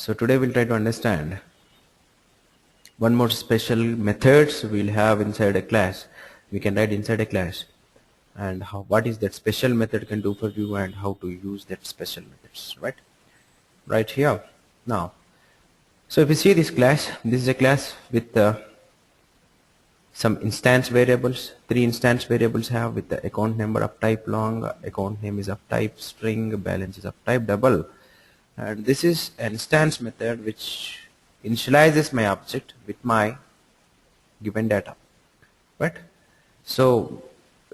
So today we'll try to understand one more special methods we'll have inside a class. We can write inside a class, and what is that special method can do for you and how to use that special methods, right here. Now, so if you see this class, this is a class with some instance variables. 3 instance variables have with the account number of type long, account name is of type string, balance is of type double. And this is an instance method which initializes my object with my given data, right? So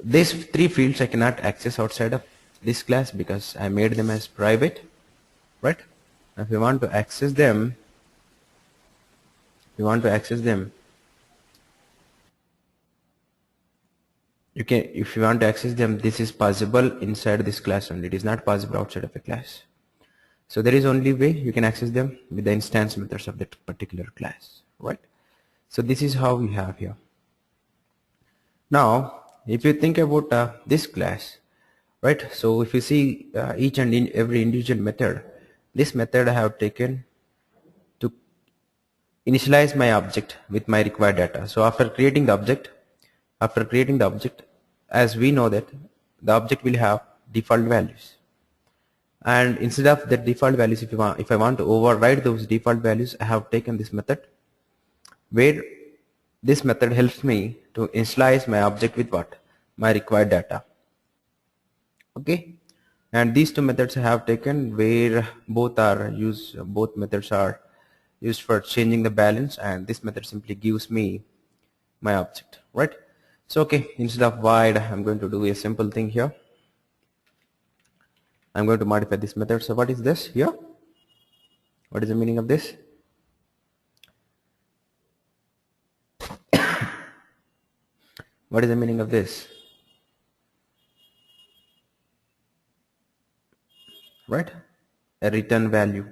these 3 fields I cannot access outside of this class because I made them as private, right? If you want to access them, you can. If you want to access them, this is possible inside this class only. It is not possible outside of a class. So there is only way you can access them with the instance methods of that particular class, right? So this is how we have here. Now, if you think about this class, right? So if you see each and every individual method, this method I have taken to initialize my object with my required data. So after creating the object, as we know that the object will have default values. And instead of the default values, if I want to override those default values, I have taken this method where this method helps me to initialize my object with what? My required data. Okay, and these 2 methods I have taken where both methods are used for changing the balance, and this method simply gives me my object, right? So okay, instead of void, I'm going to do a simple thing here. I'm going to modify this method. So what is this here? What is the meaning of this? What is the meaning of this? Right? A return value.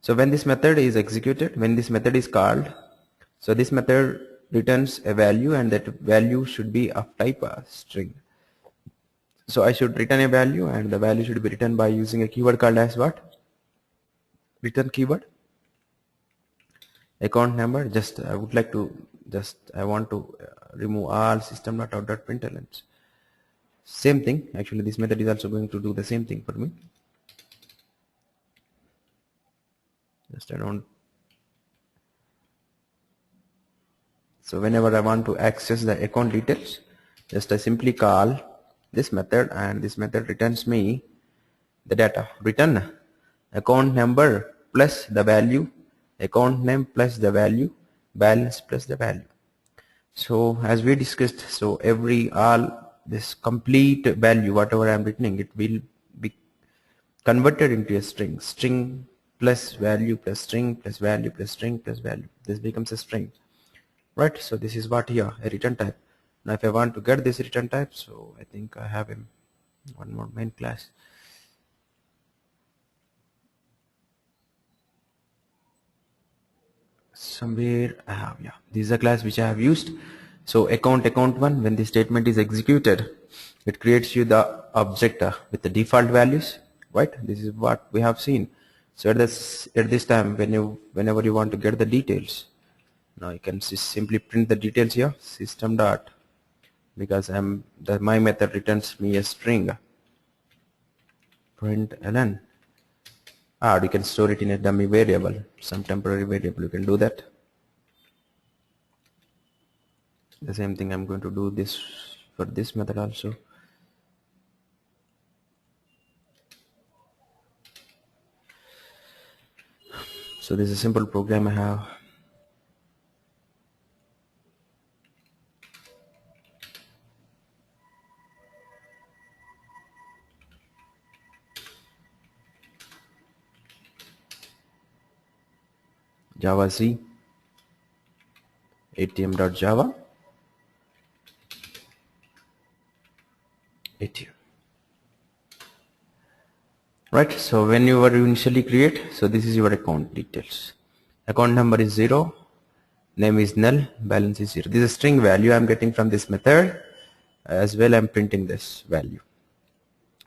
So when this method is executed, when this method is called, so this method returns a value, and that value should be of type string. So I should return a value, and the value should be written by using a keyword called as what? Return keyword. Account number. I want to remove all system.out.println. Same thing. Actually, this method is also going to do the same thing for me. So whenever I want to access the account details, I simply call this method, and this method returns me the data. Return account number plus the value, account name plus the value, balance plus the value. So as we discussed, so this complete value, whatever I am returning, it will be converted into a string plus value plus string plus value plus string plus value. This becomes a string, right? So this is what here, a return type. Now if I want to get this return type, so I think I have one more main class. Somewhere I have, yeah, this is a class which I have used. So account1, when the statement is executed, it creates you the object with the default values, right? This is what we have seen. So at this time, whenever you want to get the details, now you can simply print the details here, system dot, because my method returns me a string, println, or you can store it in a dummy variable, some temporary variable. You can do that. The same thing I'm going to do this for this method also. So this is a simple program I have. Java C, atm.java, ATM. Right, so when you were initially create, so this is your account details. Account number is 0, name is null, balance is 0. This is a string value I'm getting from this method. As well, I'm printing this value.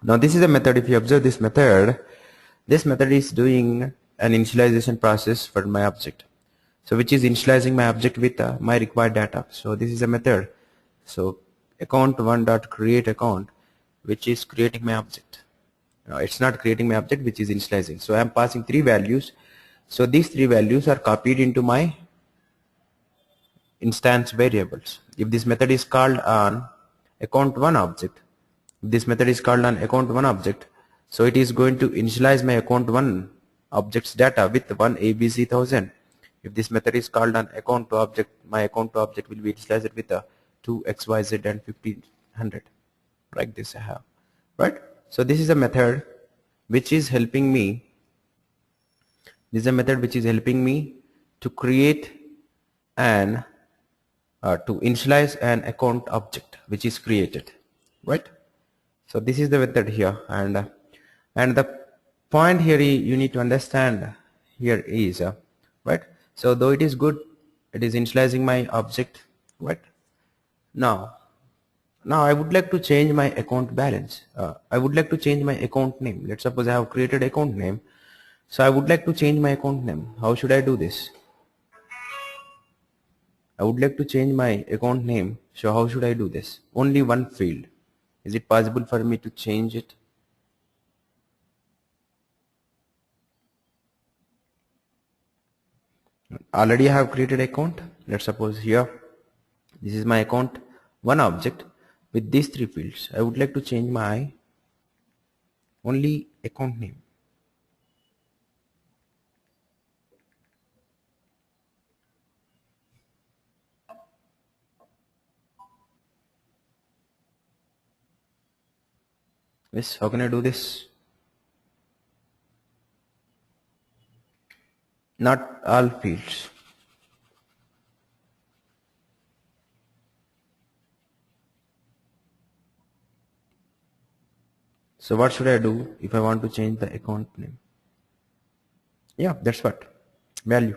Now this is a method. If you observe this method is doing an initialization process for my object. So which is initializing my object with my required data. So this is a method. So account1 dot create account, which is creating my object. It's not creating my object, which is initializing. So I am passing three values. So these three values are copied into my instance variables. If this method is called on account1 object, if this method is called on account1 object, so it is going to initialize my account1 object's data with 1 ABC1000. If this method is called on account2 object, my account2 object will be initialized with a 2 XYZ and 1500. Like this I have, right? So this is a method which is helping me. This is a method which is helping me to create an to initialize an account object which is created, right? So this is the method here, and the point here you need to understand here is right. So though it is good, it is initializing my object, right? Now I would like to change my account balance. I would like to change my account name. Let's suppose I have created account name. So I would like to change my account name. How should I do this? I would like to change my account name. So how should I do this? Only one field. Is it possible for me to change it? Already I have created account. Let's suppose here this is my account one object with these three fields. I would like to change my only account name. Yes, how can I do this? Not all fields. So what should I do if I want to change the account name? Yeah, that's what. Value.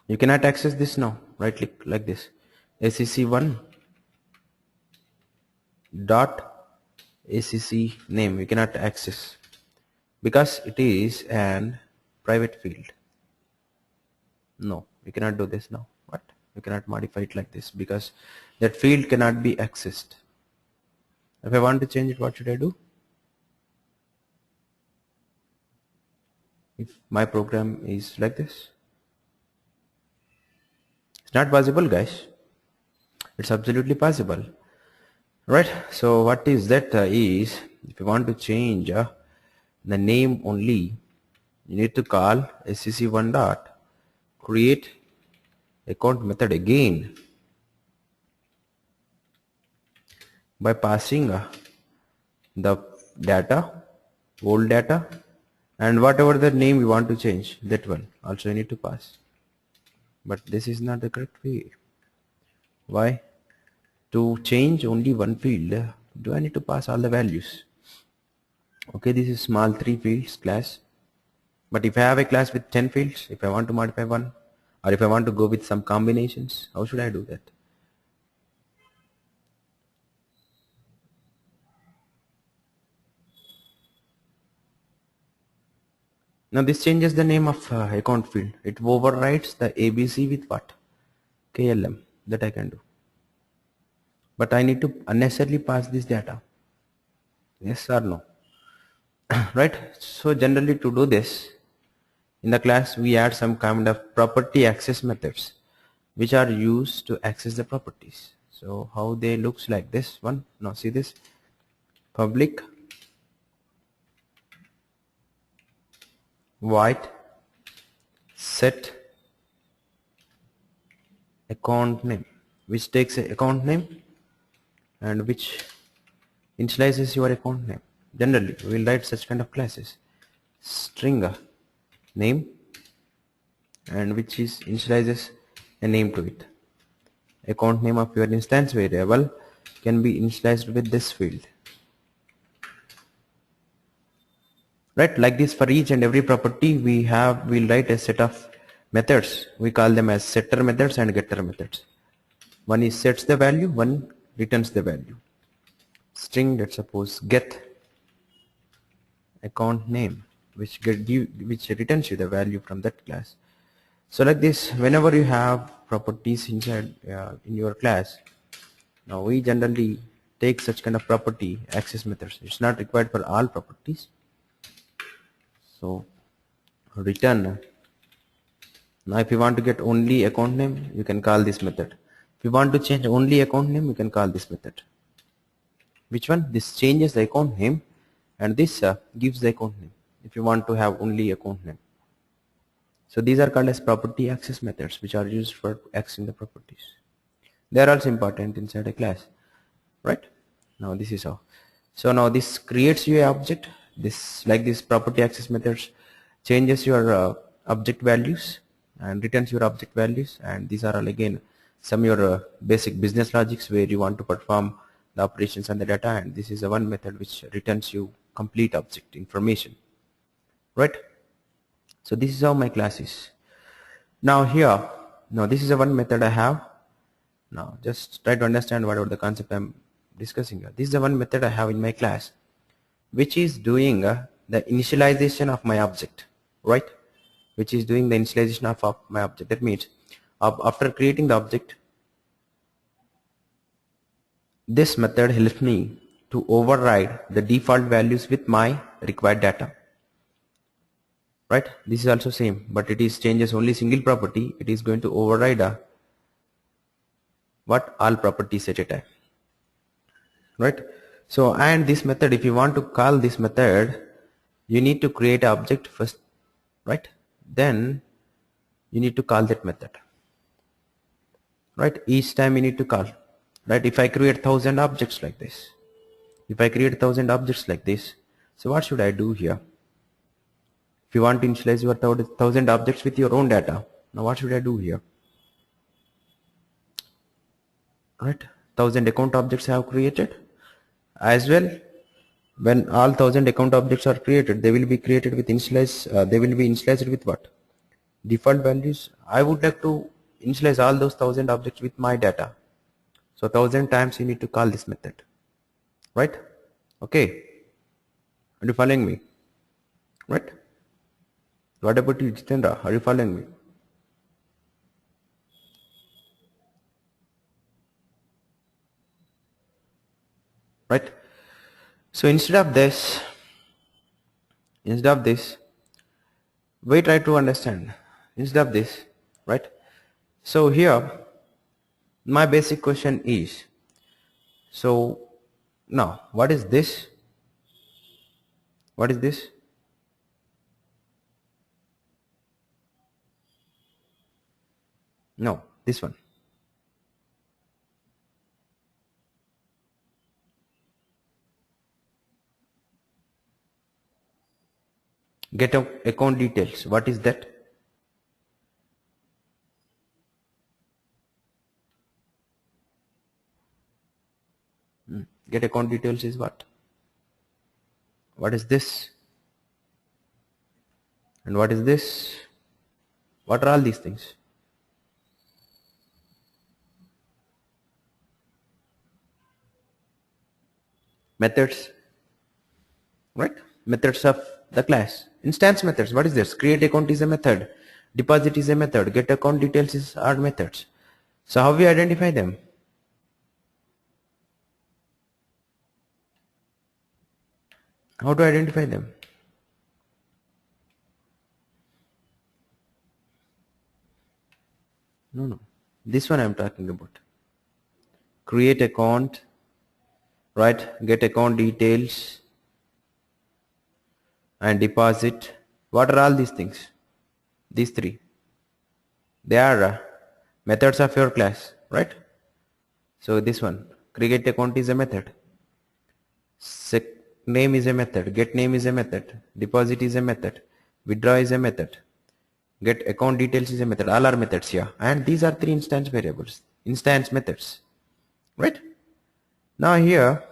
You cannot access this now. Right click like this. ACC1 dot ACC name. You cannot access because it is an private field. No, you cannot do this now. What? You cannot modify it like this because that field cannot be accessed. If I want to change it, what should I do? If my program is like this, it's not possible, guys. It's absolutely possible, right? So what is that is, if you want to change the name only, you need to call scc1 dot create account method again by passing the data, old data, and whatever the name you want to change, that one also you need to pass. But this is not the correct way. Why? To change only one field, do I need to pass all the values? Okay, this is small 3 fields class. But if I have a class with 10 fields, if I want to modify one, or if I want to go with some combinations, how should I do that? Now this changes the name of account field. It overrides the ABC with what? KLM. That I can do. But I need to unnecessarily pass this data. Yes or no? Right? So generally to do this, in the class we add some kind of property access methods which are used to access the properties. So how they looks like this one. Now see this. Public void set account name, which takes a account name and which initializes your account name. Generally we will write such kind of classes. String name and which is initializes a name to it. Account name of your instance variable can be initialized with this field. Right, like this for each and every property we'll write a set of methods. We call them as setter methods and getter methods. One is sets the value, one returns the value. String, let's suppose get account name. which returns you the value from that class. So like this, whenever you have properties inside in your class, now we generally take such kind of property access methods. It's not required for all properties. So return. Now if you want to get only account name, you can call this method. If you want to change only account name, you can call this method. Which one? This changes the account name, and this gives the account name if you want to have only account name. So these are called as property access methods, which are used for accessing the properties. They are also important inside a class, right? Now this is how. So now this creates you an object. This, like this property access methods, changes your object values and returns your object values, and these are all again some your basic business logics where you want to perform the operations on the data, and this is the one method which returns you complete object information, right? So this is how my class is. Now here, now this is the one method I have. Now just try to understand whatever the concept I'm discussing here. This is the one method I have in my class, which is doing the initialization of my object, right? Which is doing the initialization of my object. That means after creating the object, this method helps me to override the default values with my required data, right? This is also same, but it is changes only single property. It is going to override what all properties at a time, right? So, and this method, if you want to call this method, you need to create an object first, right? Then you need to call that method, right? Each time you need to call, right? If I create 1000 objects like this, so what should I do here? If you want to initialize your 1000 objects with your own data, now what should I do here? Right? 1000 account objects I have created. As well, when all 1000 account objects are created, they will be created with they will be initialized with what? Default values. I would like to initialize all those 1000 objects with my data. So 1000 times you need to call this method, right? Okay. Are you following me? Right? What about you, Jitendra? Are you following me? Right? So instead of this, we try to understand. Instead of this, right? So here, my basic question is, so now what is this? What is this? No, this one. Get account details. What is that? Get account details is what? What is this? And what is this? What are all these things? Methods, right? Methods of the class. Instance methods. What is this? Create account is a method. Deposit is a method. Get account details are methods. So how we identify them? How to identify them? No. This one I am talking about. Create account, right? Get account details and deposit. What are all these things? These three. They are methods of your class, right? So this one, create account is a method. Name is a method. Get name is a method. Deposit is a method. Withdraw is a method. Get account details is a method. All are methods here. And these are three instance variables. Instance methods. Right? Now here,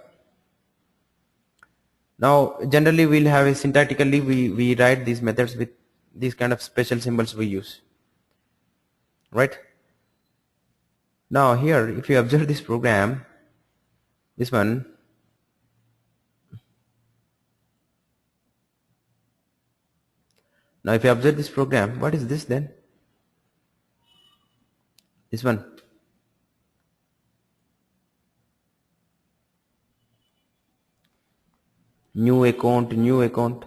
now generally we'll have a syntactically we write these methods with these kind of special symbols we use. Right? Now here, if you observe this program, this one, Now if you observe this program, what is this then? This one. New account, new account.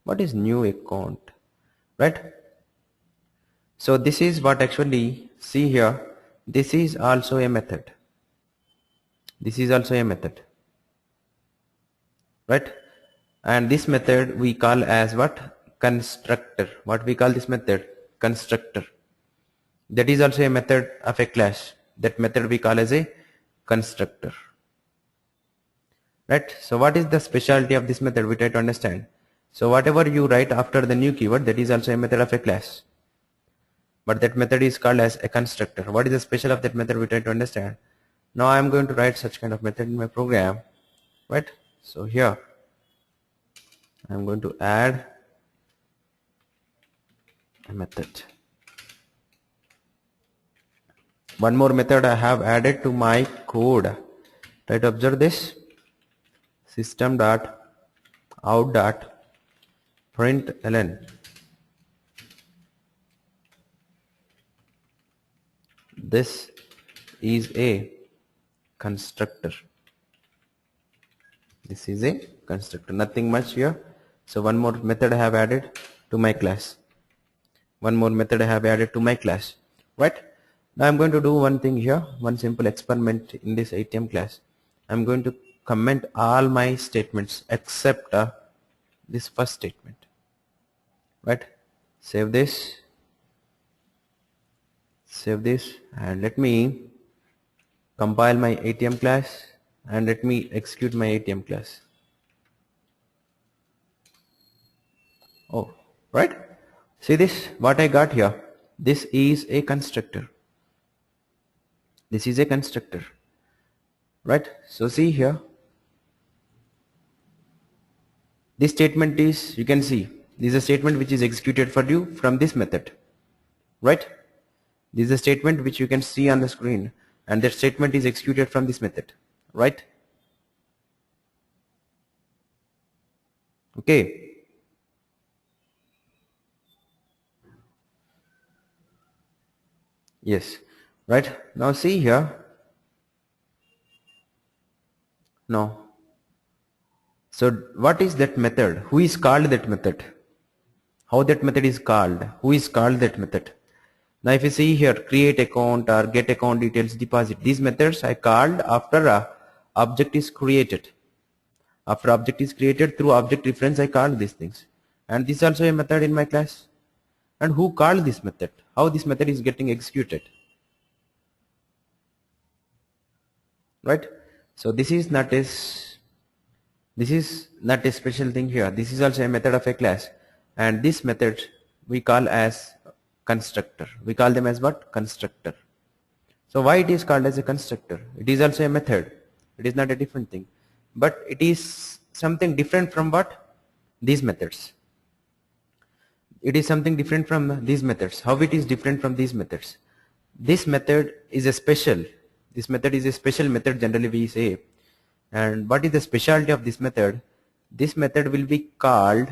What is new account? Right? So this is what actually, see here, this is also a method. This is also a method. Right? And this method we call as what? Constructor. What we call this method? Constructor. That is also a method of a class. That method we call as a constructor. Right? So what is the specialty of this method? We try to understand. So whatever you write after the new keyword, that is also a method of a class. But that method is called as a constructor. What is the special of that method? We try to understand. Now I am going to write such kind of method in my program. Right? So here I am going to add a method. One more method I have added to my code. Try to observe this. System.out.println. This is a constructor. This is a constructor. Nothing much here. So one more method I have added to my class. One more method I have added to my class. Right? Now I'm going to do one thing here. One simple experiment in this ATM class. I'm going to comment all my statements except this first statement. Right? Save this. Save this and let me compile my ATM class and let me execute my ATM class. Oh, right? See this, what I got here. This is a constructor. This is a constructor. Right? So see here. This statement is, you can see, this is a statement which is executed for you from this method. Right? This is a statement which you can see on the screen, and that statement is executed from this method. Right? Okay. Yes. Right? Now see here. No. So what is that method? Who is called that method? How that method is called? Who is called that method? Now if you see here, create account or get account details, deposit. These methods I called after a object is created. After object is created, through object reference I called these things. And this is also a method in my class. And who called this method? How this method is getting executed? Right? So this is not a special thing here. This is also a method of a class. And this method we call as constructor. We call them as what? Constructor. So why it is called as a constructor? It is also a method. It is not a different thing. But it is something different from what? These methods. It is something different from these methods. How it is different from these methods? This method is a special. This method is a special method, generally we say. And what is the specialty of this method? This method will be called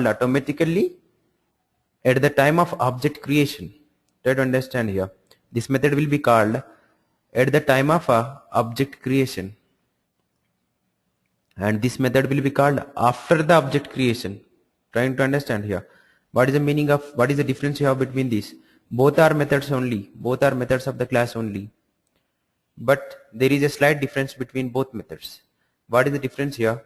automatically at the time of object creation. Try to understand here. This method will be called at the time of object creation. And this method will be called after the object creation. Trying to understand here. What is the meaning of, what is the difference you have between these? Both are methods only. Both are methods of the class only. But there is a slight difference between both methods. What is the difference here?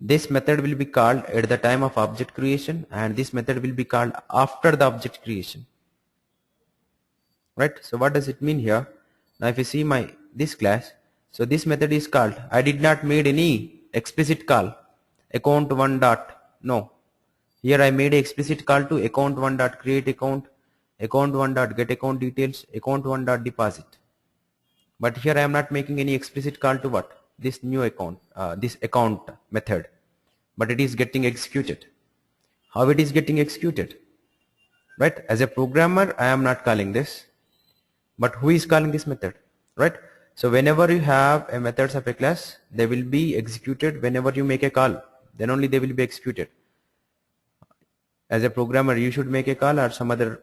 This method will be called at the time of object creation, and this method will be called after the object creation. Right? So what does it mean here? Now if you see this class, so this method is called, I did not made any explicit call, account1 dot, no. Here I made an explicit call to account1 dot create account, account1 dot get account details, account1 dot deposit. But here I am not making any explicit call to what? This new account, this account method. But it is getting executed. How it is getting executed? Right? As a programmer, I am not calling this. But who is calling this method? Right? So whenever you have a methods of a class, they will be executed whenever you make a call. Then only they will be executed. As a programmer, you should make a call, or some other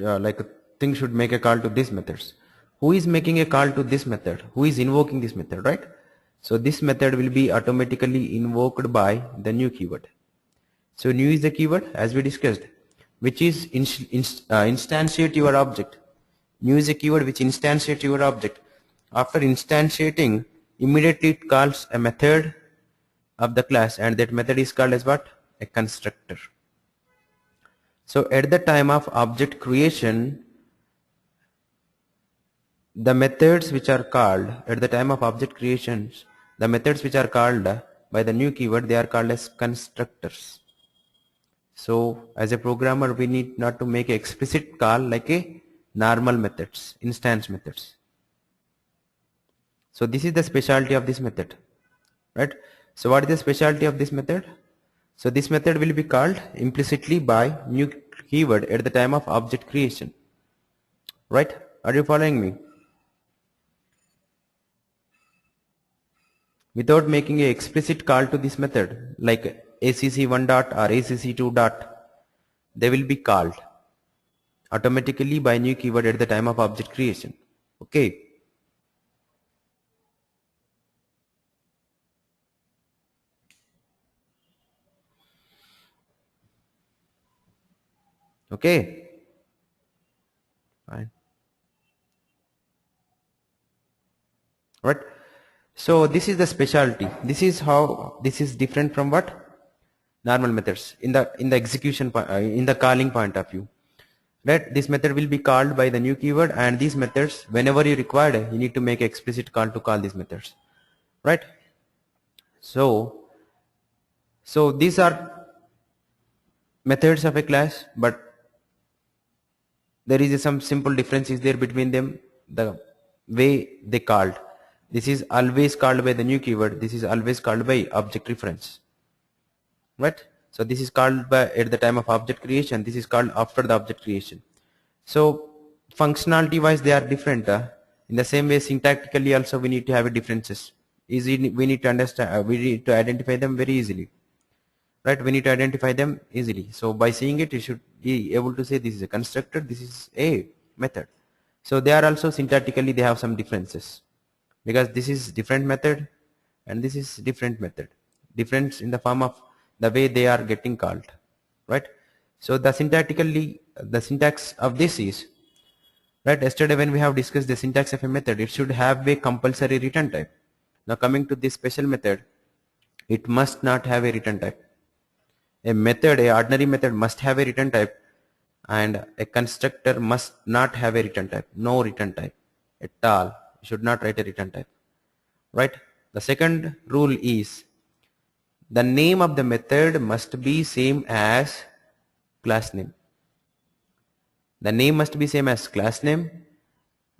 like a thing should make a call to these methods. Who is making a call to this method? Who is invoking this method, right? So this method will be automatically invoked by the new keyword. So new is the keyword as we discussed, which is instantiate your object. New is a keyword which instantiate your object. After instantiating, immediately it calls a method of the class, and that method is called as what? A constructor. So at the time of object creation, the methods which are called at the time of object creations, the methods which are called by the new keyword, they are called as constructors. So as a programmer, we need not to make an explicit call like a normal methods, instance methods. So this is the specialty of this method, right? So what is the specialty of this method? So this method will be called implicitly by new keyword at the time of object creation, right? Are you following me? Without making an explicit call to this method like acc1 dot or acc2 dot, they will be called automatically by new keyword at the time of object creation. Okay. Okay. Fine. Right. So this is the specialty. This is how this is different from what? Normal methods in the execution in the calling point of view. Right. This method will be called by the new keyword, and these methods, whenever you require, you need to make explicit call to call these methods. Right. So these are methods of a class, but there is some simple differences there between them. The way they called. This is always called by the new keyword. This is always called by object reference. Right? So this is called by at the time of object creation. This is called after the object creation. So functionality wise they are different. In the same way, syntactically also we need to have a differences. We need to understand. We need to identify them very easily. Right? We need to identify them easily. So by seeing it, you should be able to say this is a constructor. This is a method. So they are also syntactically they have some differences, because this is different method and this is different method. Difference in the form of the way they are getting called, right? So the syntactically the syntax of this is, right, yesterday when we have discussed the syntax of a method, it should have a compulsory return type. Now coming to this special method, it must not have a return type. A method, a ordinary method must have a return type, and a constructor must not have a return type. No return type at all. You should not write a return type, right? The second rule is the name of the method must be same as class name. The name must be same as class name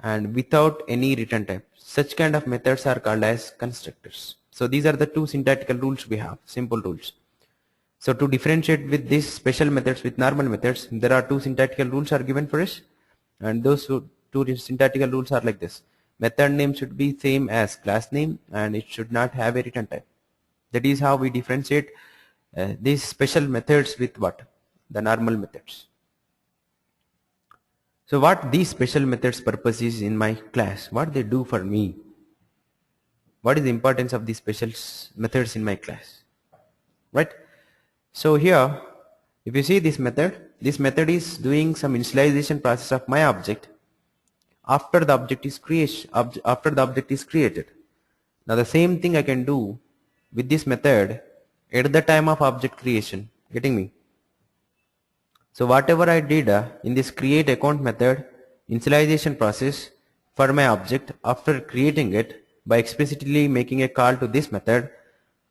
and without any return type. Such kind of methods are called as constructors. So these are the two syntactical rules we have, simple rules. So to differentiate with these special methods with normal methods, there are two syntactical rules are given for us, and those two syntactical rules are like this. Method name should be same as class name and it should not have a return type. That is how we differentiate these special methods with what? The normal methods. So what these special methods purpose is in my class, what they do for me, what is the importance of these special methods in my class, right? So here, if you see this method is doing some initialization process of my object after the object is created. Now the same thing I can do with this method at the time of object creation. Getting me? So whatever I did in this create account method initialization process for my object, after creating it by explicitly making a call to this method,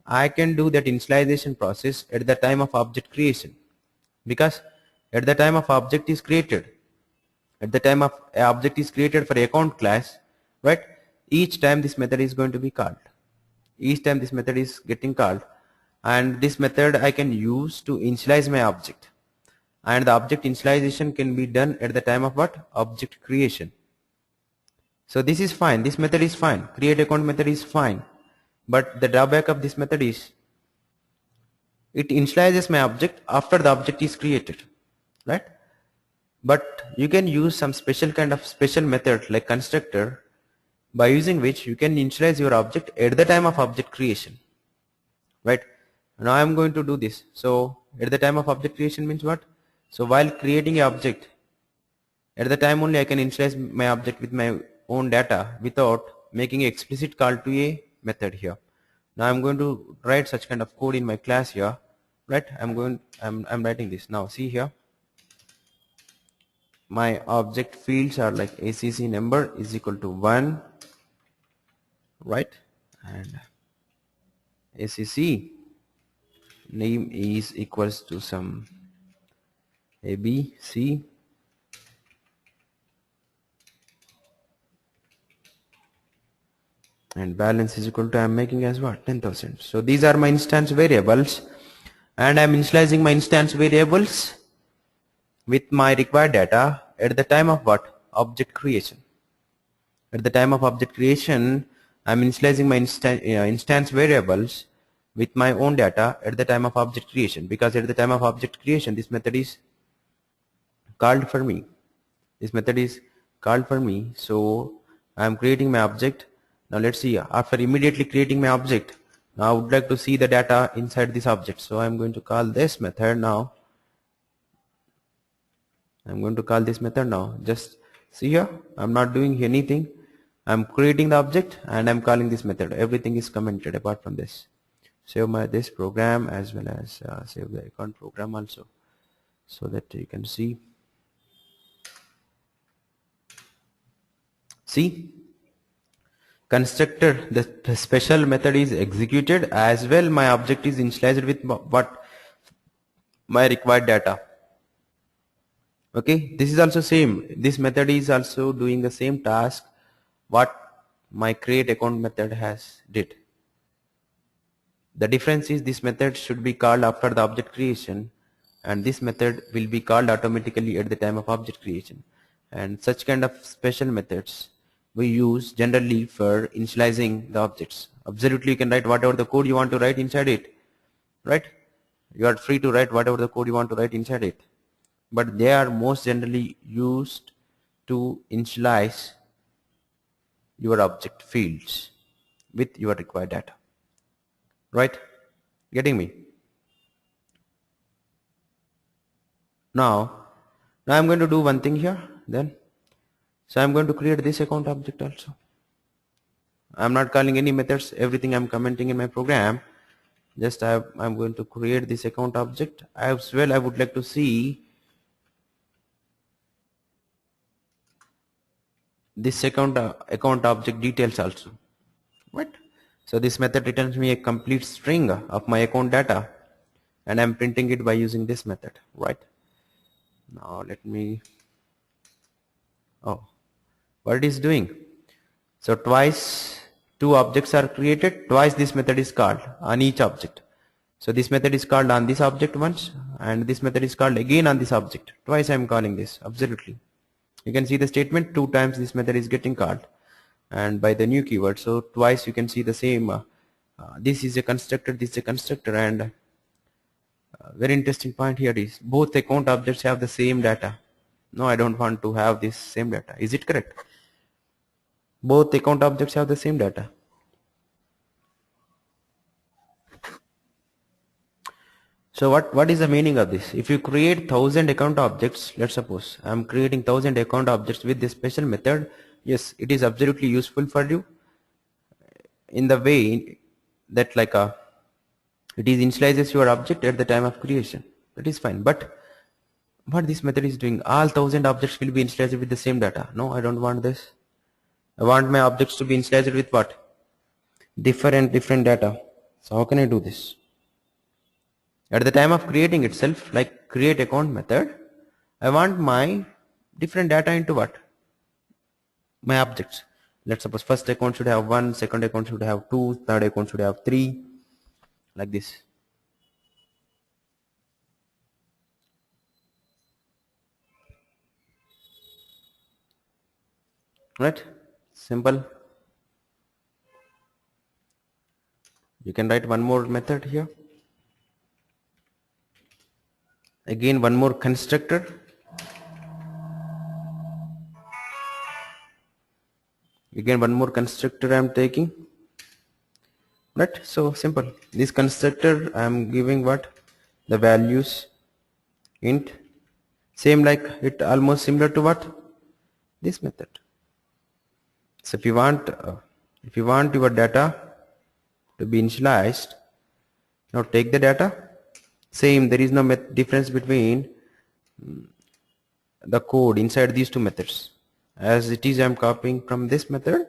I can do that initialization process at the time of object creation, because at the time of object is created, at the time of object is created for account class, right? Each time this method is going to be called. Each time this method is getting called, and this method I can use to initialize my object, and the object initialization can be done at the time of what? Object creation. So this is fine, this method is fine, create account method is fine, but the drawback of this method is it initializes my object after the object is created, right? But you can use some special kind of special method like constructor, by using which you can initialize your object at the time of object creation, right? Now I'm going to do this. So at the time of object creation means what? So while creating a object, at the time only I can initialize my object with my own data without making an explicit call to a method here. Now I'm going to write such kind of code in my class here, right? I'm writing this. Now see here, my object fields are like acc number is equal to 1, right? And acc name is equals to some abc, and balance is equal to, I'm making as what, 10,000. So these are my instance variables, and I'm initializing my instance variables with my required data at the time of what? Object creation. At the time of object creation, I'm initializing my instance variables with my own data at the time of object creation, because at the time of object creation this method is called for me. This method is called for me. So I'm creating my object. Now let's see, after immediately creating my object, now I would like to see the data inside this object. So I'm going to call this method now. I'm going to call this method now. Just see here, I'm not doing anything. I'm creating the object and I'm calling this method. Everything is commented apart from this. Save this program as well as save the account program also, so that you can see. See, constructor, the special method is executed as well. My object is initialized with what? My required data. Okay, this is also same. This method is also doing the same task what my create account method has did. The difference is this method should be called after the object creation, and this method will be called automatically at the time of object creation. And such kind of special methods we use generally for initializing the objects. Absolutely, you can write whatever the code you want to write inside it, right? You are free to write whatever the code you want to write inside it, but they are most generally used to initialize your object fields with your required data, right? Getting me? Now I'm going to do one thing here then. So I'm going to create this account object also. I'm not calling any methods, everything I'm commenting in my program. Just I'm going to create this account object. As well, I would like to see this account object details also. What? So this method returns me a complete string of my account data, and I'm printing it by using this method, right? Now let me, oh, what it is doing? So twice two objects are created, twice this method is called on each object. So this method is called on this object once, and this method is called again on this object. Twice I am calling this, absolutely. You can see the statement, 2 times this method is getting called, and by the new keyword. So twice you can see the same, this is a constructor, this is a constructor, and very interesting point here is both account objects have the same data. No, I don't want to have this same data. Is it correct? Both account objects have the same data. So what is the meaning of this? If you create 1000 account objects, let's suppose I'm creating 1000 account objects with this special method, yes, it is absolutely useful for you in the way that it is initializes your object at the time of creation. That is fine. But what this method is doing, all 1000 objects will be initialized with the same data. No, I don't want this. I want my objects to be initialized with what? Different data. So how can I do this? At the time of creating itself, like create account method, I want my different data into what? My objects. Let's suppose first account should have 1, second account should have 2, third account should have 3, like this. Right? Simple. You can write one more method here. Again one more constructor. Again one more constructor I am taking. Right, so simple. This constructor I am giving what? The values int, same like it, almost similar to what? This method. So if you want your data to be initialized, now take the data. Same, there is no difference between the code inside these two methods. As it is, I am copying from this method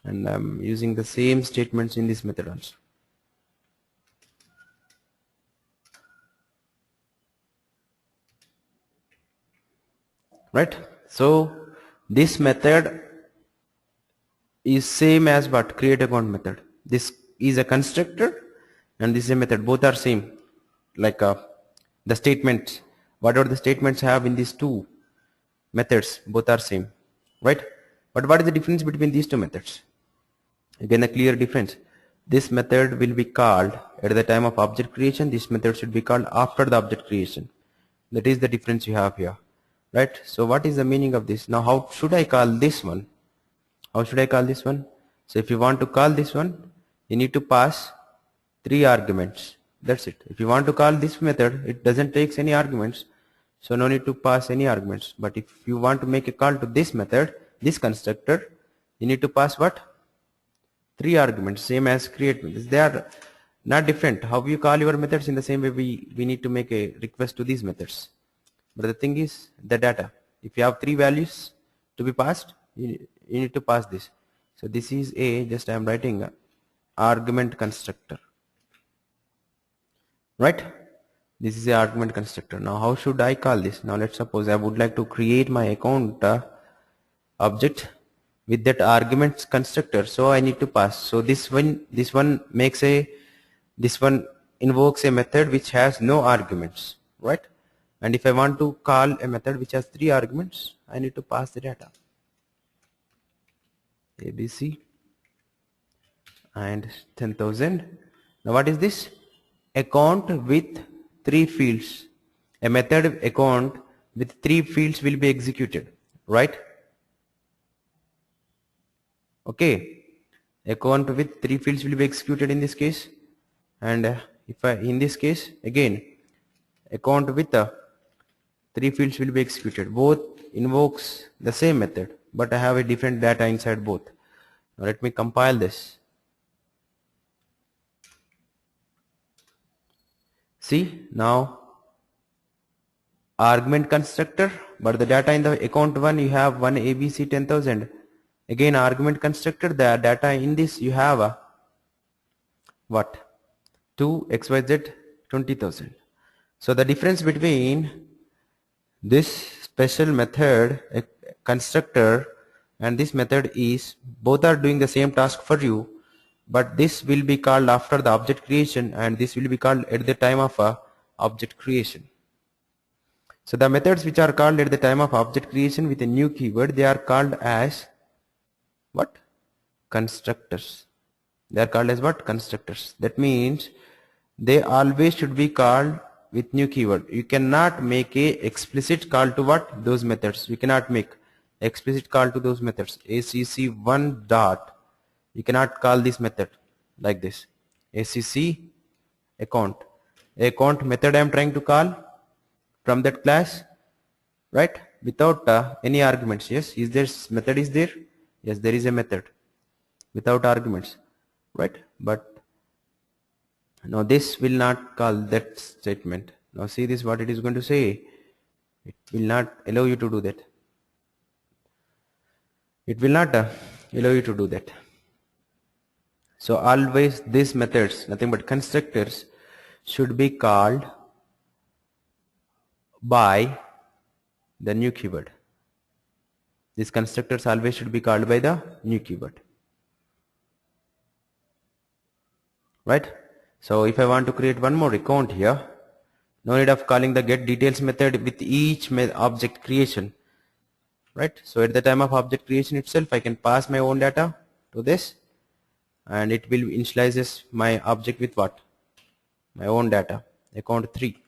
and I am using the same statements in this method also. Right, so this method is same as what? Create account method. This is a constructor and this is a method. Both are same. Like the statements, whatever the statements have in these two methods, both are same. Right, but what is the difference between these two methods? Again, a clear difference. This method will be called at the time of object creation. This method should be called after the object creation. That is the difference you have here. Right, so what is the meaning of this? Now how should I call this one? How should I call this one? So if you want to call this one, you need to pass 3 arguments. That's it. If you want to call this method, it doesn't take any arguments, so no need to pass any arguments. But if you want to make a call to this method, this constructor, you need to pass what? 3 arguments, same as create methods. They are not different. How you call your methods, in the same way we need to make a request to these methods. But the thing is the data. If you have 3 values to be passed, you need to pass this. So this is a, just I am writing a argument constructor. Right, this is a argument constructor. Now how should I call this? Now let's suppose I would like to create my account object with that arguments constructor, so I need to pass. So this one invokes a method which has no arguments, right? And if I want to call a method which has 3 arguments, I need to pass the data ABC and 10,000. Now what is this? Account with 3 fields. A method account with 3 fields will be executed, right? Okay, account with 3 fields will be executed in this case, and if I, in this case again, account with 3 fields will be executed. Both invokes the same method, but I have a different data inside both. Now let me compile this. See, now argument constructor, but the data in the account 1 you have 1 ABC 10,000. Again argument constructor, the data in this you have what? 2 XYZ 20,000. So the difference between this special method a constructor and this method is both are doing the same task for you, but this will be called after the object creation and this will be called at the time of object creation. So the methods which are called at the time of object creation with a new keyword, they are called as what? Constructors. They are called as what? Constructors. That means they always should be called with new keyword. You cannot make a explicit call to what? Those methods. You cannot make explicit call to those methods. ACC1 dot. You cannot call this method like this. ACC account. Account method I am trying to call from that class, right? Without any arguments. Yes, is there method is there? Yes, there is a method without arguments, right? But now this will not call that statement. Now see this, what it is going to say. It will not allow you to do that. It will not allow you to do that. So always these methods, nothing but constructors, should be called by the new keyword. These constructors always should be called by the new keyword, right? So if I want to create one more account here, no need of calling the get details method with each object creation, right? So at the time of object creation itself, I can pass my own data to this and it will initializes my object with what? My own data, account 3.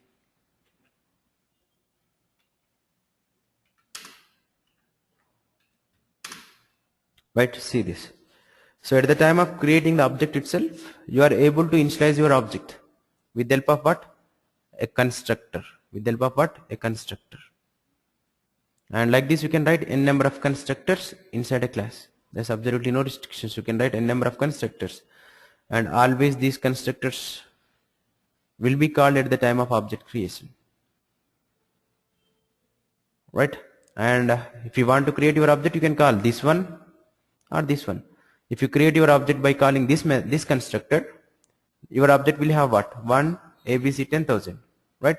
right? See this. So at the time of creating the object itself, you are able to initialize your object with the help of what? A constructor. With the help of what? A constructor. And like this you can write n number of constructors inside a class. There's absolutely no restrictions. You can write n number of constructors, and always these constructors will be called at the time of object creation, right? And if you want to create your object, you can call this one or this one. If you create your object by calling this constructor, your object will have what? 1 abc 10,000, right?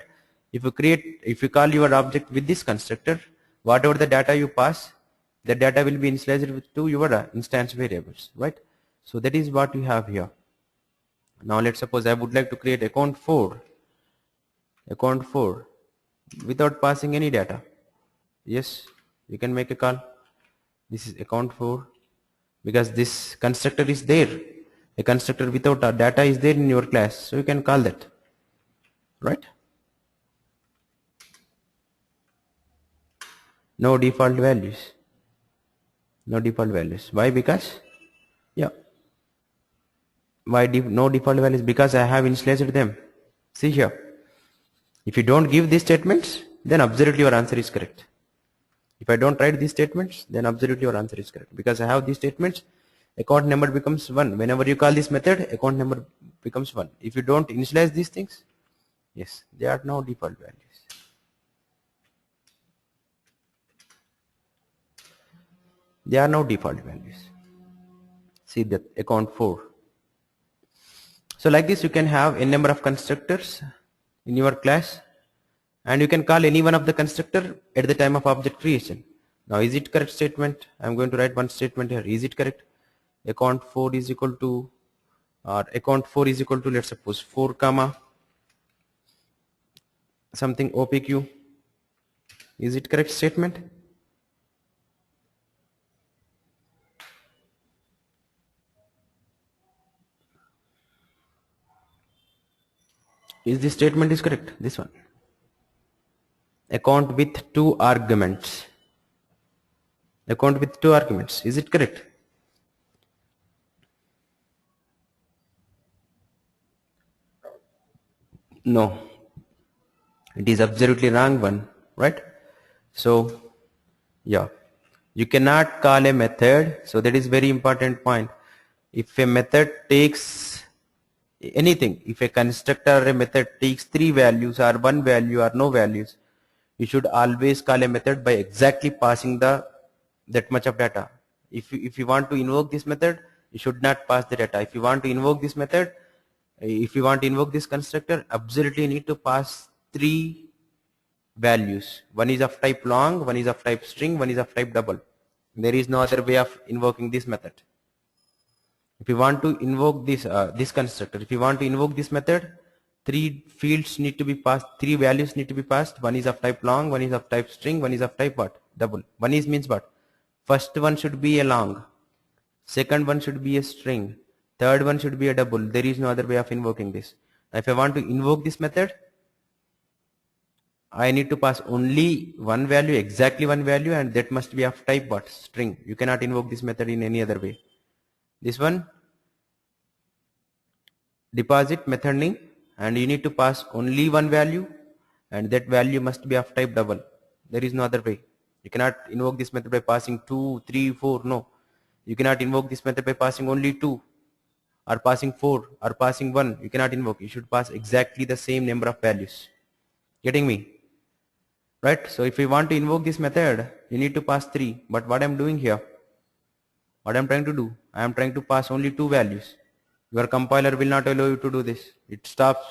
If you call your object with this constructor, whatever the data you pass, the data will be initialized to your instance variables, right? So that is what you have here. Now let's suppose I would like to create account 4 without passing any data. Yes, you can make a call. This is account 4 because this constructor is there. A constructor without data is there in your class, so you can call that, right? No default values. No default values. Why? Because, yeah. Why no default values? Because I have initialized them. See here. If you don't give these statements, then absolutely your answer is correct. If I don't write these statements, then absolutely your answer is correct. Because I have these statements, account number becomes 1. Whenever you call this method, account number becomes 1. If you don't initialize these things, yes, they are no default values. They are no default values. See that account 4. So like this you can have a number of constructors in your class, and you can call any one of the constructor at the time of object creation. Now is it correct statement? I am going to write one statement here. Is it correct? Account 4 is equal to, let's suppose 4 comma something OPQ. Is it correct statement? Is this statement is correct? This one. Account with 2 arguments. Account with 2 arguments. Is it correct? No. It is absolutely wrong one, right? So, yeah. You cannot call a method. So that is very important point. If a method takes anything, if a constructor or a method takes 3 values or 1 value or no values, you should always call a method by exactly passing that much of data. If you want to invoke this method, you should not pass the data. If you want to invoke this method, if you want to invoke this constructor, absolutely need to pass 3 values. One is of type long, one is of type string, one is of type double. There is no other way of invoking this method. If you want to invoke this constructor, if you want to invoke this method, 3 fields need to be passed, 3 values need to be passed. One is of type long, one is of type string, one is of type what? Double. One is means what? First one should be a long, second one should be a string, third one should be a double. There is no other way of invoking this. Now if I want to invoke this method, I need to pass only one value, exactly one value, and that must be of type what? String. You cannot invoke this method in any other way. This one, deposit method name, and you need to pass only one value, and that value must be of type double. There is no other way. You cannot invoke this method by passing 2, 3, 4. No. You cannot invoke this method by passing only 2 or passing 4 or passing 1. You cannot invoke. You should pass exactly the same number of values. Getting me? Right? So if you want to invoke this method, you need to pass 3. But what I am doing here, what I am trying to do, I am trying to pass only 2 values. Your compiler will not allow you to do this. It stops,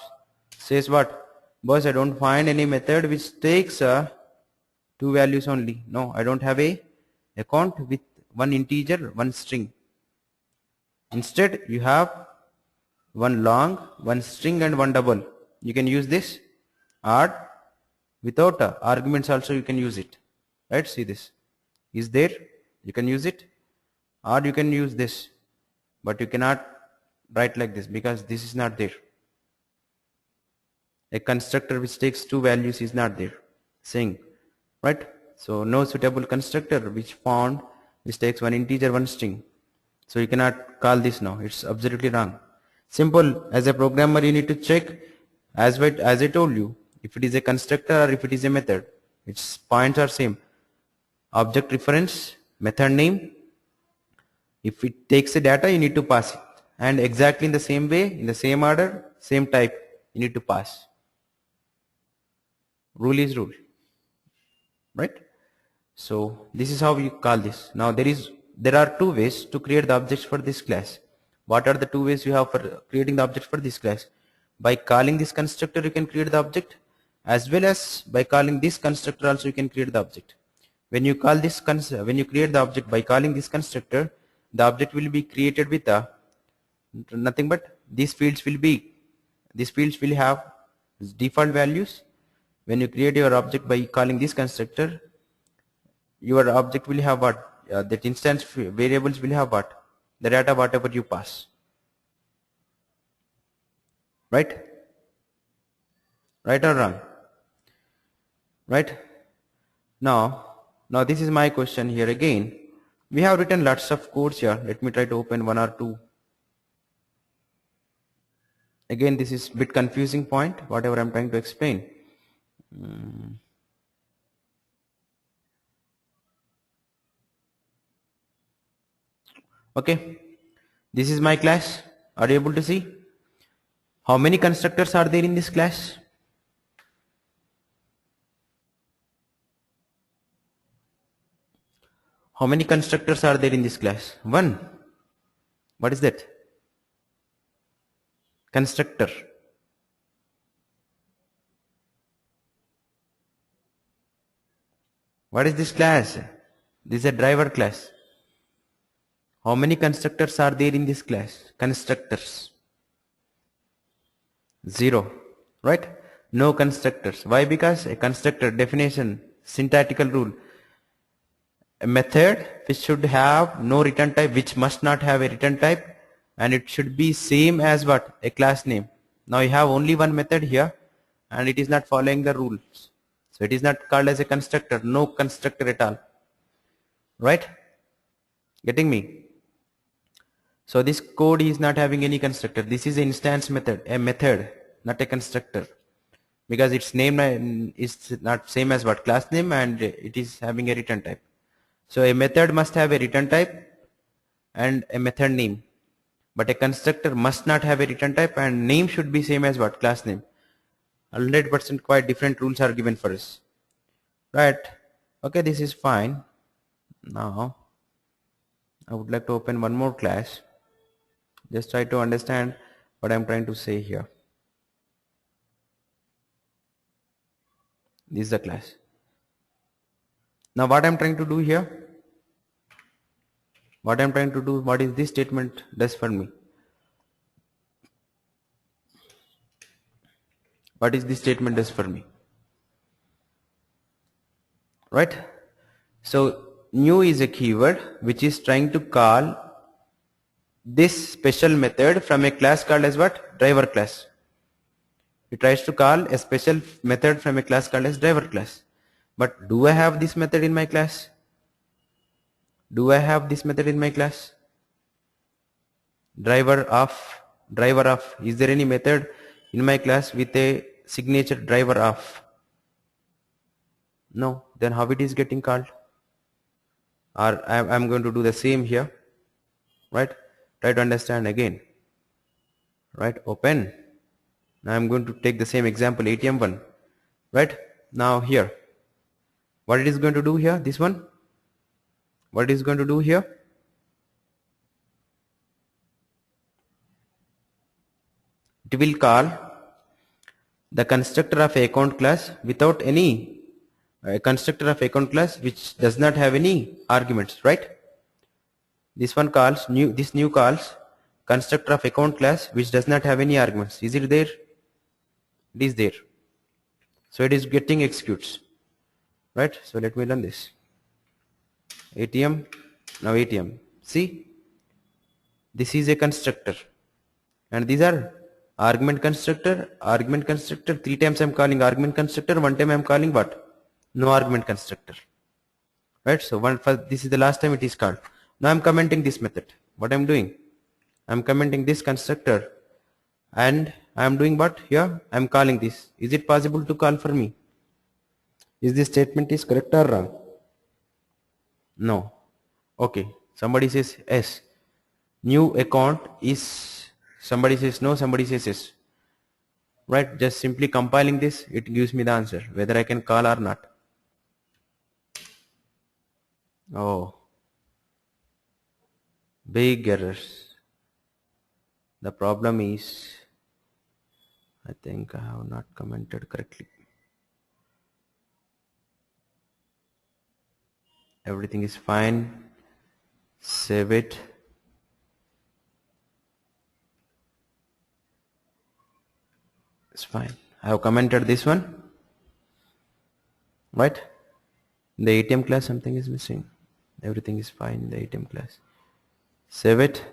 says what? Boss, I don't find any method which takes 2 values only. No, I don't have a account with 1 integer, 1 string. Instead, you have 1 long, 1 string and 1 double. You can use this, or without arguments also you can use it. Right? See this. Is there? You can use it, or you can use this. But you cannot write like this because this is not there. A constructor which takes 2 values is not there. Saying, right? So no suitable constructor which found This takes one integer, one string. So you cannot call this now. It's absolutely wrong. Simple. As a programmer, you need to check as I told you, if it is a constructor or if it is a method. Its points are same. Object reference, method name. If it takes a data, you need to pass it. And exactly in the same way, in the same order, same type, you need to pass. Rule is rule. Right? So this is how we call this. Now there are two ways to create the objects for this class. What are the two ways you have for creating the object for this class? By calling this constructor you can create the object, as well as by calling this constructor also you can create the object. When you create the object by calling this constructor, the object will be created with nothing but these fields will have default values. When you create your object by calling this constructor, your object will have what? That instance variables will have what? The data whatever you pass. Right? Right or wrong? Right? Now this is my question here again. We have written lots of codes here. Let me try to open one or two. Again, this is a bit confusing point, whatever I'm trying to explain. Okay, this is my class. Are you able to see? How many constructors are there in this class? How many constructors are there in this class? One. What is that? Constructor. What is this class? This is a driver class. How many constructors are there in this class? Constructors. 0. Right? No constructors. Why? Because a constructor definition, syntactical rule. A method which should have no return type, which must not have a return type, and it should be same as what? A class name. Now you have only one method here and it is not following the rules. So it is not called as a constructor. No constructor at all. Right? Getting me? So this code is not having any constructor. This is an instance method, a method, not a constructor. Because its name is not same as what? Class name, and it is having a return type. So a method must have a return type and a method name. But a constructor must not have a return type and name should be same as what? Class name. 100% quite different rules are given for us. Right? Okay, this is fine. Now I would like to open one more class. Just try to understand what I'm trying to say here. This is the class. Now what I'm trying to do here? What I'm trying to do, what is this statement does for me? What is this statement does for me? Right? So new is a keyword which is trying to call this special method from a class called as what? Driver class. It tries to call a special method from a class called as driver class. But do I have this method in my class? Do I have this method in my class? Driver of. Is there any method in my class with a signature driver of? No. Then how it is getting called? Or I'm going to do the same here. Right? Try to understand again. Right? Open. Now I'm going to take the same example, ATM one. Right? Now here. What it is going to do here? This one. What it is going to do here? It will call the constructor of account class without any constructor of account class which does not have any arguments, right? This one calls this new calls constructor of account class which does not have any arguments. Is it there? It is there. So it is getting executes, right? So let me run this. ATM. Now ATM. See, this is a constructor and these are argument constructor. 3 times I'm calling argument constructor, 1 time I'm calling what? No argument constructor. right? So this is the last time it is called. Now I'm commenting this method. What I'm doing, I'm commenting this constructor, and I'm doing what here? I'm calling this. Is it possible to call for me? Is this statement is correct or wrong? No. Okay. Somebody says yes. New account is, somebody says no, somebody says yes. Right? Just simply compiling this, it gives me the answer whether I can call or not. Oh, big errors. The problem is, I think I have not commented correctly. Everything is fine. Save it. It's fine. I have commented this one. Right? In the ATM class something is missing. Everything is fine in the ATM class. Save it.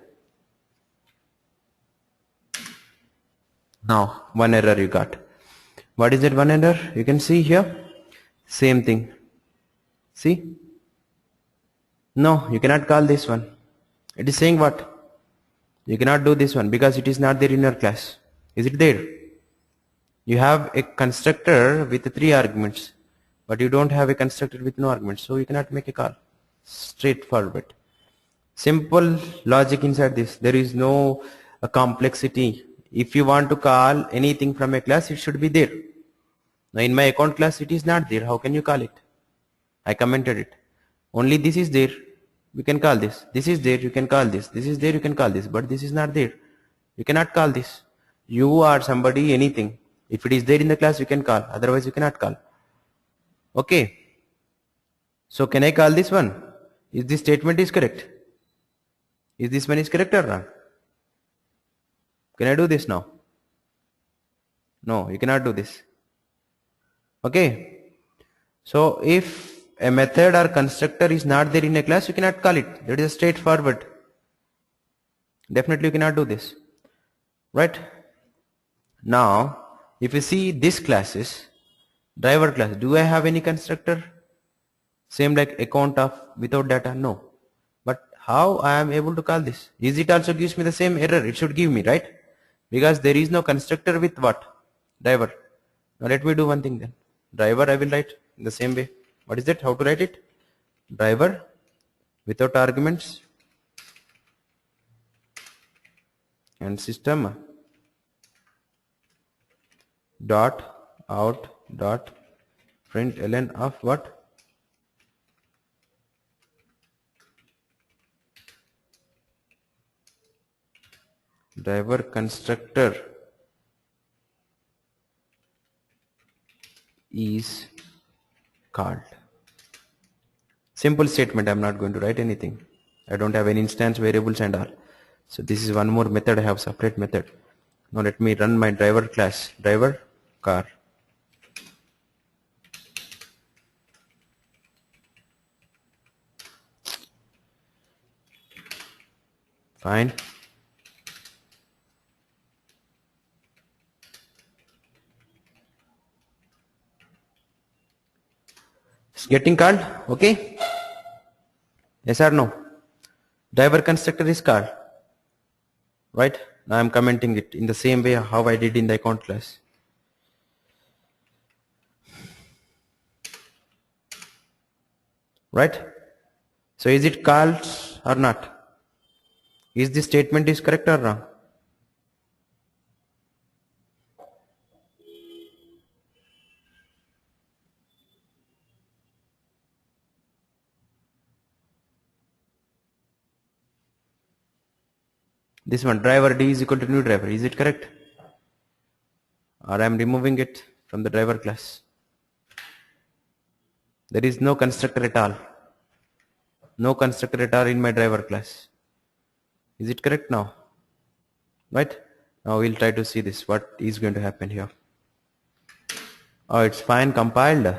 Now, one error you got. What is that one error? You can see here. Same thing. See? No, you cannot call this one. It is saying what? You cannot do this one because it is not there in your class. Is it there? You have a constructor with 3 arguments, but you don't have a constructor with no arguments, so you cannot make a call. Straightforward. Simple logic inside this. There is no complexity. If you want to call anything from a class, it should be there. Now in my account class, it is not there. How can you call it? I commented it. Only this is there. We can call this. This is there. You can call this. This is there. You can call this. But this is not there. You cannot call this. You are somebody, anything. If it is there in the class, you can call. Otherwise, you cannot call. Okay. So can I call this one? Is this statement is correct? Is this one is correct or wrong? Can I do this now? No, you cannot do this. Okay. So if a method or constructor is not there in a class, you cannot call it. That is straightforward. Definitely you cannot do this. Right? Now, if you see this classes, driver class, do I have any constructor? Same like account of without data? No. But how I am able to call this? Is it also gives me the same error? It should give me, right? Because there is no constructor with what? Driver. Now let me do one thing then. Driver I will write in the same way. What is that? How to write it? Driver without arguments and system dot out dot println of what? Driver constructor is called. Simple statement. I am not going to write anything. I don't have any instance variables and all. So this is one more method. I have separate method. Now let me run my driver class. Driver car. Fine. It's getting called. Okay. Yes or no? Driver constructor is called. Right? Now I am commenting it in the same way how I did in the account class. Right? So is it called or not? Is this statement is correct or wrong? This one, driver D is equal to new driver. Is it correct? Or I am removing it from the driver class. There is no constructor at all. No constructor at all in my driver class. Is it correct now? Right? Now we'll try to see this. What is going to happen here? Oh, it's fine compiled and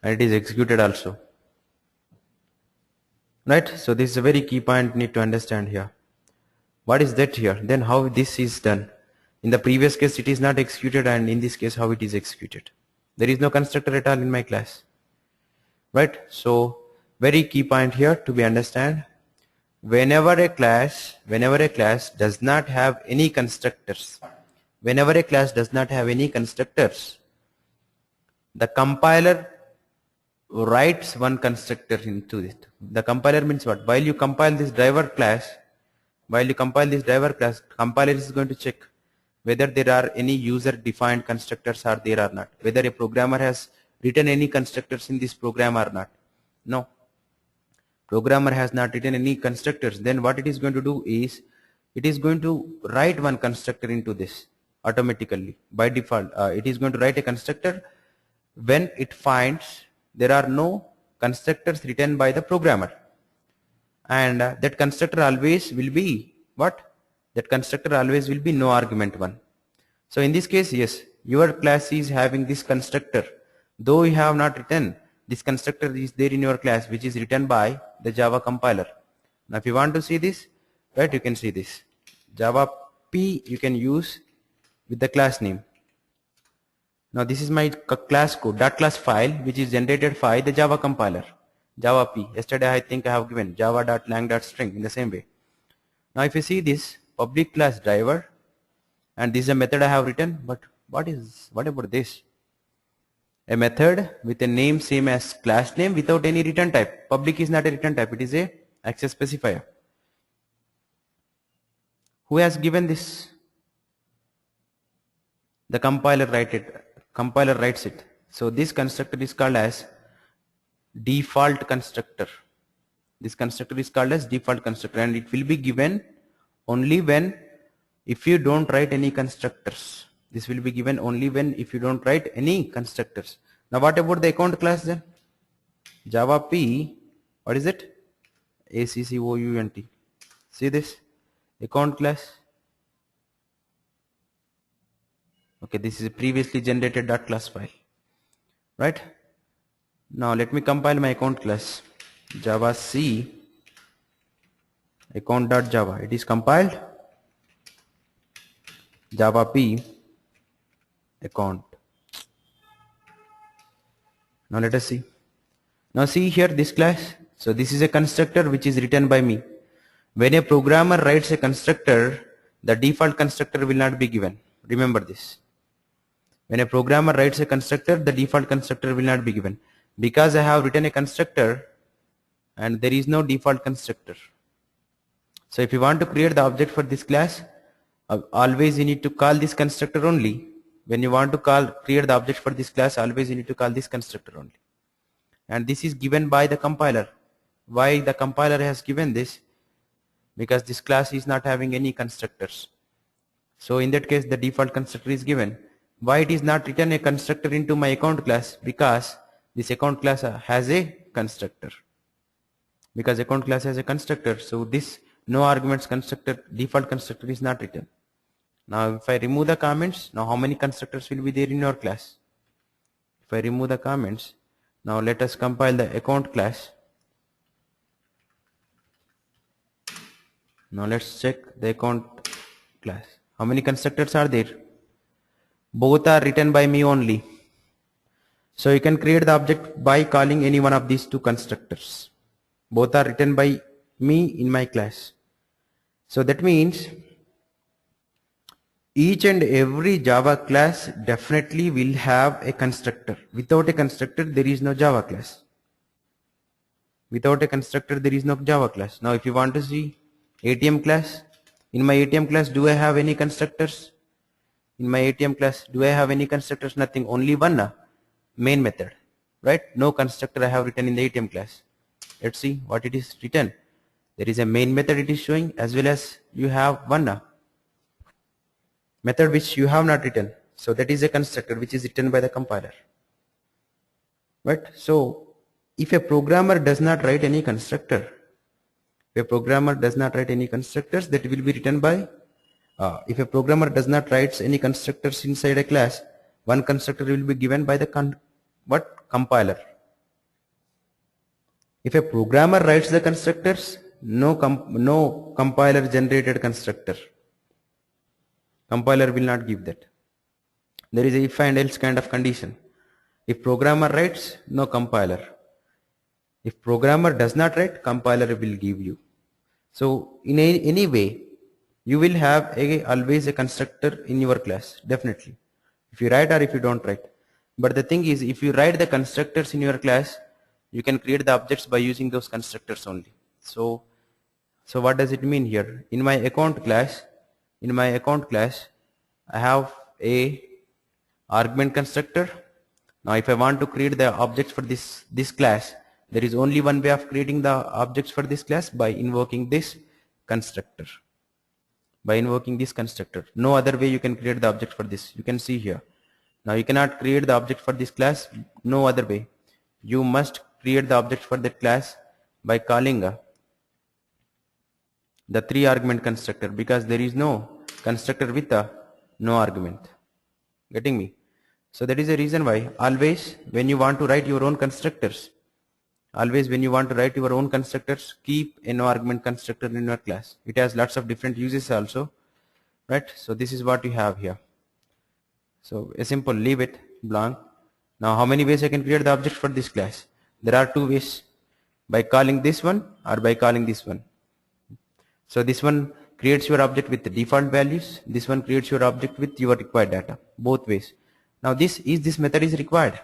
it is executed also. Right? So this is a very key point you need to understand here. What is that here? Then how this is done? In the previous case it is not executed, and in this case how it is executed. There is no constructor at all in my class. Right? So Very key point here to be understand. Whenever a class does not have any constructors, the compiler writes one constructor into it. The compiler means what? While you compile this driver class, compiler is going to check whether there are any user defined constructors are there or not, whether a programmer has written any constructors in this program or not. No, programmer has not written any constructors. Then what it is going to do is, it is going to write one constructor into this automatically. By default, it is going to write a constructor when it finds there are no constructors written by the programmer, and that constructor always will be what? That constructor always will be no argument one. So in this case, yes, your class is having this constructor, though you have not written, this constructor is there in your class, which is written by the Java compiler. Now if you want to see this, right, you can see this Java P you can use with the class name. Now this is my class code, .class file, which is generated by the Java compiler, Java P. Yesterday I think I have given java.lang.string in the same way. Now if you see this public class driver, and this is a method I have written, but what about this? A method with a name same as class name without any return type. Public is not a return type, it is a access specifier. Who has given this? The compiler writes it. So this constructor is called as default constructor. This constructor is called as default constructor, and it will be given only when if you don't write any constructors. This will be given only when if you don't write any constructors. Now what about the account class then? Java P, what is it? ACCOUNT. See this account class. Okay, this is a previously generated .class file, right? Now let me compile my account class. Java C account.java. It is compiled. Java P account. Now let us see. Now see here this class. So this is a constructor which is written by me. When a programmer writes a constructor, the default constructor will not be given. Remember this. When a programmer writes a constructor, the default constructor will not be given, because I have written a constructor and there is no default constructor. So if you want to create the object for this class, always you need to call this constructor only. When you want to create the object for this class, always you need to call this constructor only. And this is given by the compiler. Why the compiler has given this? Because this class is not having any constructors. So in that case, the default constructor is given. Why it is not written a constructor into my account class? Because this account class has a constructor. Because account class has a constructor, so this no arguments constructor, default constructor is not written. Now if I remove the comments, now how many constructors will be there in your class? If I remove the comments, now let us compile the account class. Now let's check the account class. How many constructors are there? Both are written by me only. So you can create the object by calling any one of these two constructors. Both are written by me in my class. So that means each and every Java class definitely will have a constructor. Without a constructor, there is no Java class. Without a constructor, there is no Java class. Now if you want to see ATM class, in my ATM class, do I have any constructors? In my ATM class, do I have any constructors? Nothing, only one main method, right? No constructor I have written in the ATM class. Let's see what it is written. There is a main method it is showing, as well as you have one method which you have not written. So that is a constructor which is written by the compiler, right? So if a programmer does not write any constructor, if a programmer does not write any constructors, that will be written by if a programmer does not write any constructors inside a class, one constructor will be given by the compiler. If a programmer writes the constructors, no compiler generated constructor. Compiler will not give that. There is a if and else kind of condition. If programmer writes, no compiler. If programmer does not write, compiler will give you. So in any way, you will have always a constructor in your class, definitely, if you write or if you don't write. But the thing is, if you write the constructors in your class, you can create the objects by using those constructors only. So what does it mean here? In my account class I have a argument constructor. Now if I want to create the objects for this class, there is only one way of creating the objects for this class, by invoking this constructor. No other way you can create the object for this. You can see here. Now you cannot create the object for this class no other way. You must create the object for that class by calling the 3 argument constructor, because there is no constructor with no argument. Getting me? So that is the reason why always when you want to write your own constructors, keep a no argument constructor in your class. It has lots of different uses also, right? So this is what you have here. So a simple leave it blank. Now how many ways I can create the object for this class? There are 2 ways, by calling this one or by calling this one. So this one creates your object with the default values, this one creates your object with your required data, both ways. Now this method is required.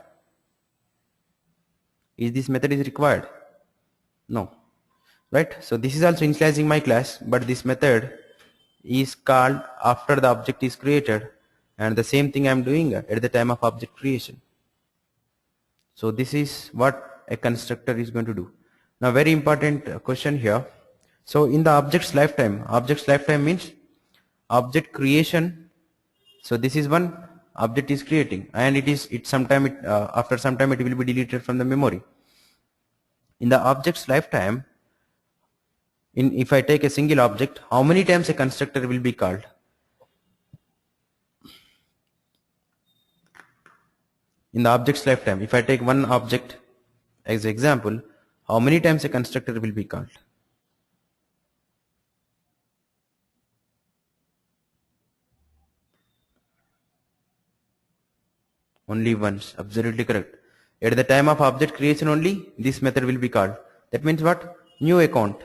Is this method is required? No, right? So this is also initializing my class, but this method is called after the object is created, and the same thing I am doing at the time of object creation. So this is what a constructor is going to do. Now very important question here. So in the object's lifetime means object creation. So this is one object is creating, and after some time it will be deleted from the memory. In the object's lifetime, if I take a single object, how many times a constructor will be called? In the object's lifetime, if I take one object as example, how many times a constructor will be called? Only once. Absolutely correct. At the time of object creation only, this method will be called. That means what? New account.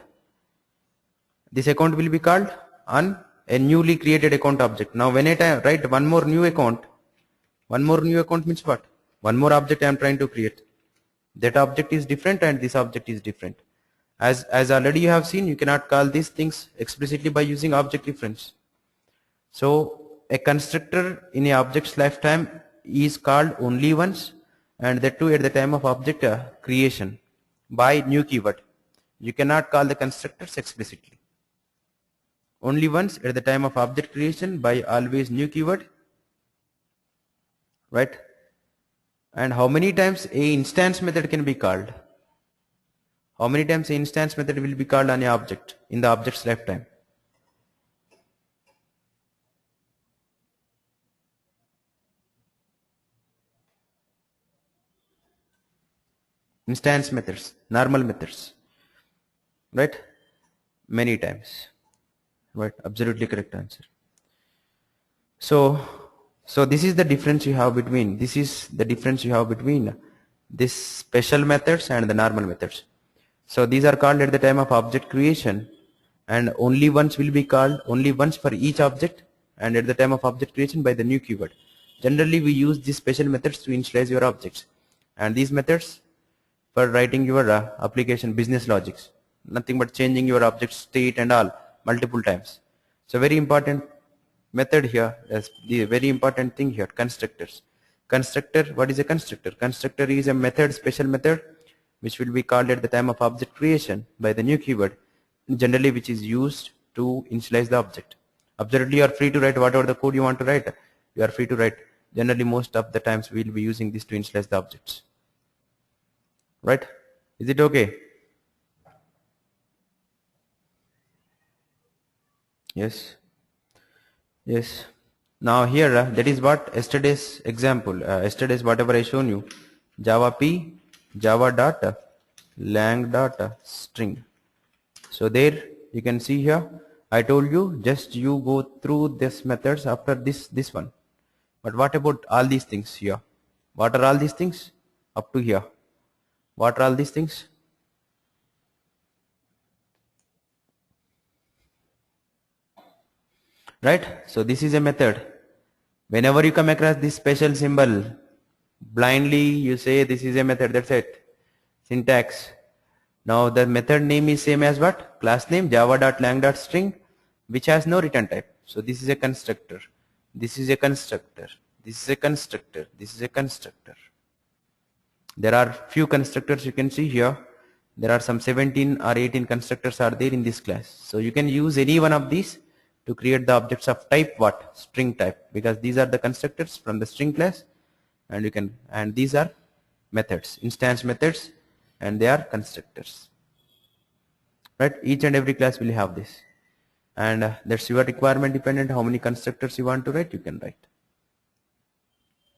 This account will be called on a newly created account object. Now when I write one more new account means what? One more object I am trying to create. That object is different and this object is different. As already you have seen, you cannot call these things explicitly by using object reference. So a constructor in a object's lifetime is called only once, and that too at the time of object creation by new keyword. You cannot call the constructors explicitly. Only once at the time of object creation by always new keyword, right? And how many times a instance method can be called? How many times a instance method will be called on a object in the object's lifetime? Instance methods, normal methods, right? Many times, right? Absolutely correct answer. So this is the difference you have between this special methods and the normal methods. So these are called at the time of object creation, and only once will be called, only once for each object, and at the time of object creation by the new keyword. Generally we use these special methods to initialize your objects, and these methods for writing your application business logics, nothing but changing your object state and all multiple times. So very important method here, as the very important thing here, constructors. Constructor, what is a constructor? Constructor is a method, special method, which will be called at the time of object creation by the new keyword, generally which is used to initialize the object. Absolutely, you are free to write whatever the code you want to write. You are free to write. Generally most of the times we will be using this to initialize the objects. Right? Is it okay? Yes. Yes. Now here, that is what yesterday's example, yesterday's whatever I shown you, Java P, Java dot, lang dot string. So there you can see here, I told you just you go through this methods after this one. But what about all these things here? What are all these things up to here? What are all these things? right? So this is a method. Whenever you come across this special symbol, blindly you say this is a method. That's it. Syntax. Now the method name is same as what? Class name java.lang.string, which has no return type. So this is a constructor. This is a constructor. This is a constructor. This is a constructor. There are few constructors you can see here. There are some 17 or 18 constructors are there in this class. So you can use any one of these to create the objects of type what? String type, because these are the constructors from the string class, and these are methods, instance methods, and they are constructors, right? Each and every class will have this, and that's your requirement dependent. How many constructors you want to write, you can write.